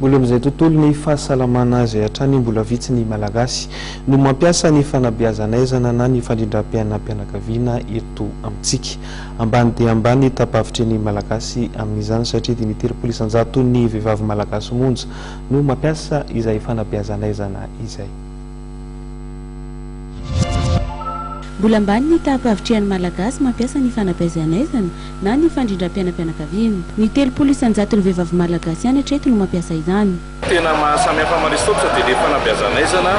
Mbola amin'izay tontolo ny fahasalamana azy hatrany mbola vitsy ny malagasy no mampiasa ny fanabeazana na ny fandrindram-pianakaviana eto amintsika. Ambany dia ambany tapavitry ny malagasy amin'izany satria dimy telopolo isanjato ny vehivavy malagasy monja no mampiasa izay fanabeazana izay. Mbola ambany ny tapavitry ny malagasy mampiasa ny fanabeazana na ny fandrindram-pianakaviana. Ny telopolo isanjato ny vehivavy malagasy ihany hatreto no mampiasa izany. Tena mahasamihafa maristopsa dia le fanabeazana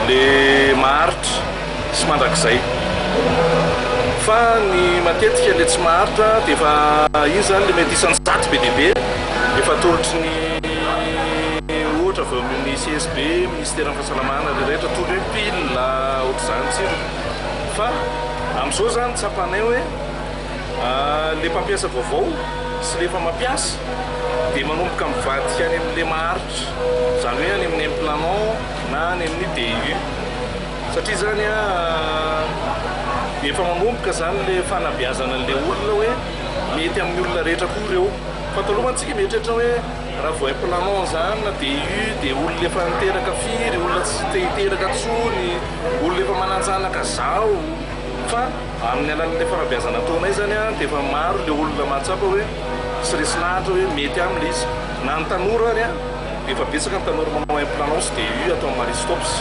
le maharitra sy mandrakizay. Fa ny matetika le tsy maharitra dia efa izy zany le mety isanjato be dehibe efa torotry ny ohatra avy amin'ny CSB, ministera fahasalamana rehetra toro hoe pilina ohatr'izany tsiro. Fa amin'izao zany tsapanay hoe le mpampiasa vaovao sy le efa mampiasa dia manomboka mivadika any amin'le maharitra, izany hoe any amin'ny implanton na any amin'ny DU. Satria zany efa manomboka zany le fanabeazana an'le olona hoe mety amin'ny olona rehetra koa ireo. Fa taloha mantsika mietratra hoe raha vao implanton zany na DU dia olona efa niteraka firy, olona tsy hiteraka tsony, olona efa mananjanaka zao. Fa amin'ny alalan'le fanabeazana ataonay zany dia efa maro le olona mahatsapa hoe sy resy lahatra hoe mety aminy izy. Na ny tanora dia efa betsaka ny tanora manao implanton sy DU atao maristops.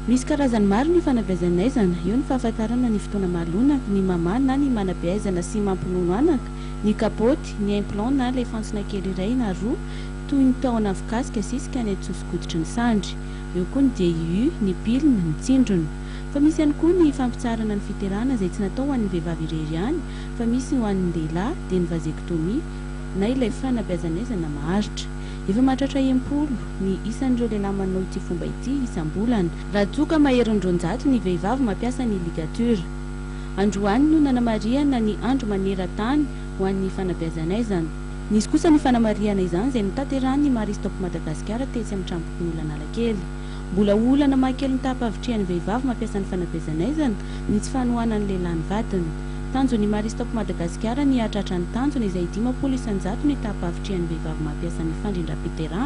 Misy karazany maro ny fanabeazana io ny fahafantarana ny fotoana malonaka, ny mama na ny manabeazana sy mampinono anaka, ny kapoty, ny implant na le fantsona kely iray na roa toy ny taona fikasika sisika ny atsosokoditry ny sandry. Eo koa ny DU, ny pilina, ny tsindrona. Fa misy ihany koa ny fampitsarana ny fiterana izay tsy natao ho an'ny vehivavy irery ihany fa misy ho an'ny lehilahy dia ny vasectomie na ilay fanabeazana maharitra. Efa mahatratra 70 ny isan'ireo lehilahy manao ity fomba ity isam-bolana. Raha tsoka maherin'roanjato ny vehivavy mampiasa ny ligature. Androany no nanamariana ny andro maneran-tany ho an'ny fanabeazana. Nisy kosa ny fanamariana izany izay notanterahany ny Maristopy Madagasikara tetsy amin'ny Trambokon'olona Analakely. Mbola olana mahakely ny tapavitry ny vehivavy mampiasa ny fanabeazana ny tsy fanohana ny lehilahy ny vatany. Tanjon'ny Maristopy Madagasikara ny atratra ny tanjona izay 10 isanjato ny tapavitry ny vehivavy mampiasa ny fandrindram-piterana.